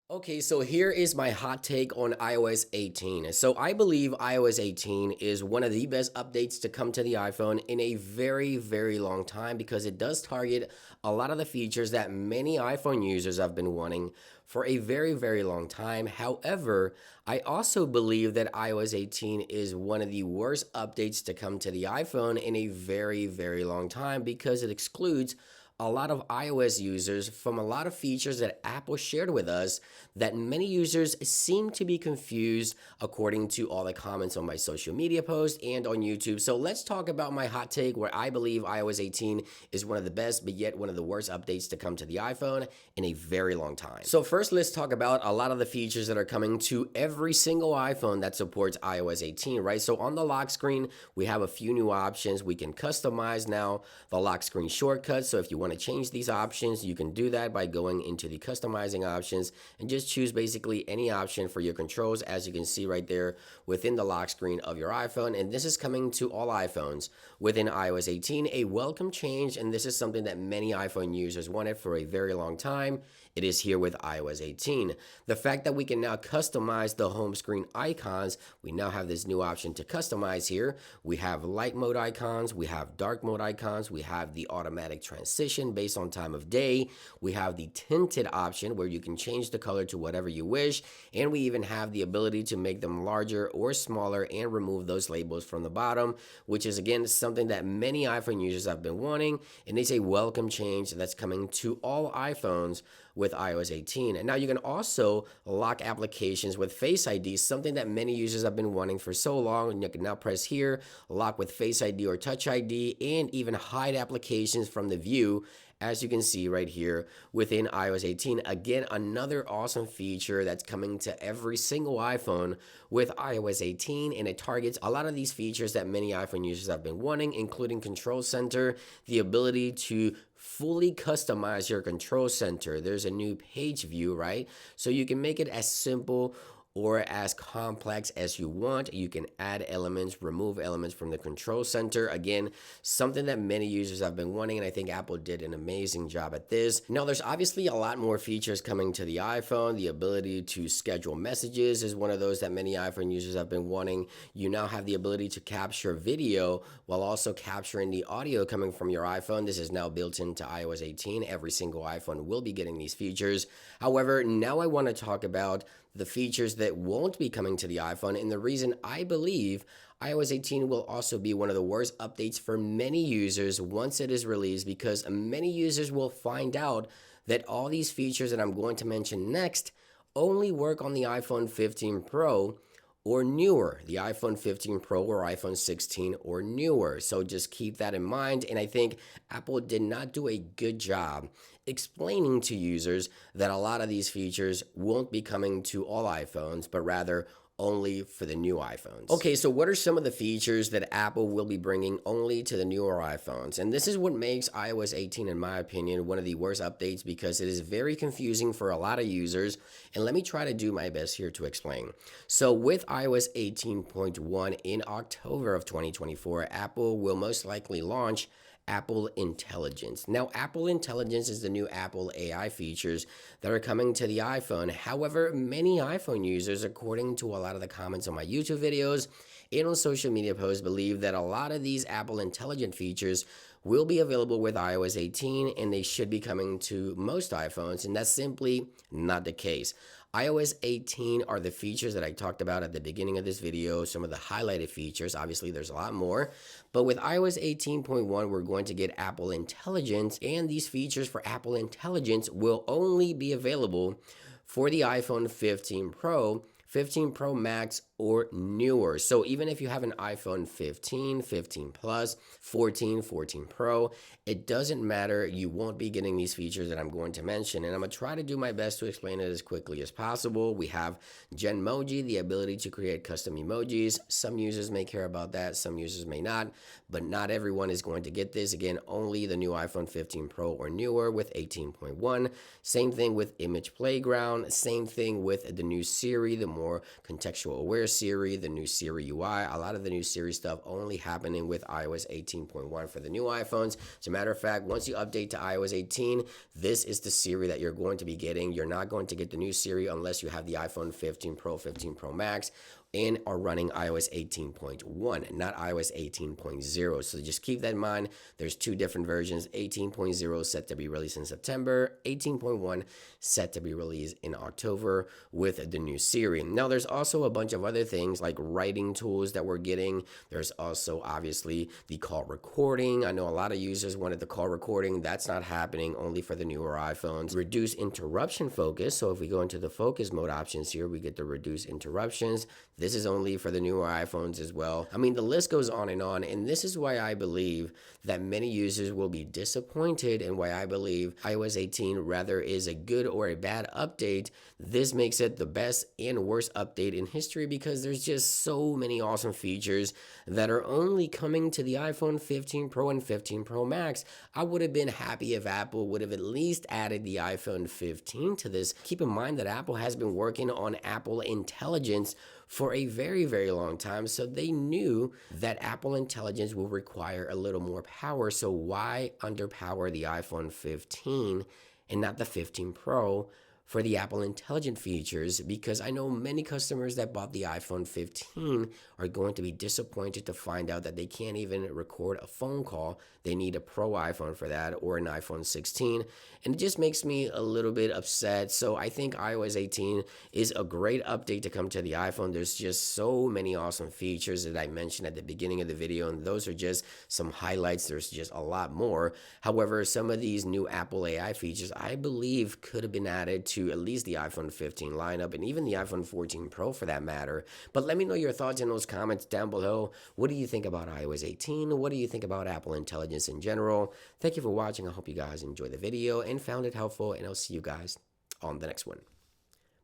Okay, so here is my hot take on iOS 18. So I believe iOS 18 is one of the best updates to come to the iPhone in a very, very long time because it does target a lot of the features that many iPhone users have been wanting for a very, very long time. However, I also believe that iOS 18 is one of the worst updates to come to the iPhone in a very, very long time because it excludes a lot of iOS users from a lot of features that Apple shared with us that many users seem to be confused according to all the comments on my social media posts and on YouTube. So let's talk about my hot take where I believe iOS 18 is one of the best but yet one of the worst updates to come to the iPhone in a very long time. So first let's talk about a lot of the features that are coming to every single iPhone that supports iOS 18, right? So on the lock screen, we have a few new options. We can customize now the lock screen shortcuts. So if you want to change these options, you can do that by going into the customizing options and just choose basically any option for your controls, as you can see right there within the lock screen of your iPhone. And this is coming to all iPhones within iOS 18, a welcome change. And this is something that many iPhone users wanted for a very long time. It is here with iOS 18. The fact that we can now customize the home screen icons, we now have this new option to customize here. We have light mode icons, we have dark mode icons, we have the automatic transition based on time of day, we have the tinted option where you can change the color to whatever you wish, and we even have the ability to make them larger or smaller and remove those labels from the bottom, which is again something that many iPhone users have been wanting, and it's a welcome change that's coming to all iPhones with iOS 18. And now you can also lock applications with Face ID, something that many users have been wanting for so long. And you can now press here, lock with Face ID or Touch ID, and even hide applications from the view, as you can see right here within iOS 18. Again, another awesome feature that's coming to every single iPhone with iOS 18, and it targets a lot of these features that many iPhone users have been wanting, including Control Center, the ability to fully customize your control center. There's a new page view, right? So you can make it as simple or as complex as you want. You can add elements, remove elements from the control center. Again, something that many users have been wanting, and I think Apple did an amazing job at this. Now, there's obviously a lot more features coming to the iPhone. The ability to schedule messages is one of those that many iPhone users have been wanting. You now have the ability to capture video while also capturing the audio coming from your iPhone. This is now built into iOS 18. Every single iPhone will be getting these features. However, now I want to talk about the features that won't be coming to the iPhone, and the reason I believe iOS 18 will also be one of the worst updates for many users once it is released, because many users will find out that all these features that I'm going to mention next only work on the iPhone 15 Pro or newer, the iPhone 15 Pro or iPhone 16 or newer. So just keep that in mind. And I think Apple did not do a good job explaining to users that a lot of these features won't be coming to all iPhones, but rather only for the new iPhones. Okay, so what are some of the features that Apple will be bringing only to the newer iPhones? And this is what makes iOS 18, in my opinion, one of the worst updates because it is very confusing for a lot of users. And let me try to do my best here to explain. So with iOS 18.1 in October of 2024, Apple will most likely launch Apple Intelligence. Now, Apple Intelligence is the new Apple AI features that are coming to the iPhone. However, many iPhone users, according to a lot of the comments on my YouTube videos and on social media posts, believe that a lot of these Apple Intelligent features will be available with iOS 18 and they should be coming to most iPhones, and that's simply not the case. iOS 18 are the features that I talked about at the beginning of this video, some of the highlighted features. Obviously, there's a lot more. But with iOS 18.1, we're going to get Apple Intelligence, and these features for Apple Intelligence will only be available for the iPhone 15 Pro, 15 Pro Max, or newer. So even if you have an iPhone 15, 15 Plus, 14, 14 Pro, it doesn't matter. You won't be getting these features that I'm going to mention. And I'm going to try to do my best to explain it as quickly as possible. We have Genmoji, the ability to create custom emojis. Some users may care about that. Some users may not. But not everyone is going to get this. Again, only the new iPhone 15 Pro or newer with 18.1. Same thing with Image Playground. Same thing with the new Siri, the more more contextual aware Siri, the new Siri UI. A lot of the new Siri stuff only happening with iOS 18.1 for the new iPhones. As a matter of fact, once you update to iOS 18, this is the Siri that you're going to be getting. You're not going to get the new Siri unless you have the iPhone 15 Pro, 15 Pro Max, and are running iOS 18.1, not iOS 18.0. So just keep that in mind. There's two different versions. 18.0 set to be released in September, 18.1 set to be released in October with the new Siri. Now, there's also a bunch of other things like writing tools that we're getting. There's also obviously the call recording. I know a lot of users wanted the call recording. That's not happening, only for the newer iPhones. Reduce interruption focus. So if we go into the focus mode options here, we get the reduce interruptions. This is only for the newer iPhones as well. I mean, the list goes on, and this is why I believe that many users will be disappointed, and why I believe iOS 18 rather is a good or a bad update. This makes it the best and worst update in history because there's just so many awesome features that are only coming to the iPhone 15 Pro and 15 Pro Max. I would have been happy if Apple would have at least added the iPhone 15 to this. Keep in mind that Apple has been working on Apple Intelligence for a very, very long time. So they knew that Apple Intelligence will require a little more power. So why underpower the iPhone 15 and not the 15 Pro for the Apple Intelligent features? Because I know many customers that bought the iPhone 15 are going to be disappointed to find out that they can't even record a phone call. They need a Pro iPhone for that, or an iPhone 16. And it just makes me a little bit upset. So I think iOS 18 is a great update to come to the iPhone. There's just so many awesome features that I mentioned at the beginning of the video, and those are just some highlights. There's just a lot more. However, some of these new Apple AI features I believe could have been added to at least the iPhone 15 lineup, and even the iPhone 14 Pro for that matter. But let me know your thoughts in those comments down below. What do you think about iOS 18? What do you think about Apple Intelligence in general? Thank you for watching. I hope you guys enjoyed the video and found it helpful, and I'll see you guys on the next one.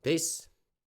Peace.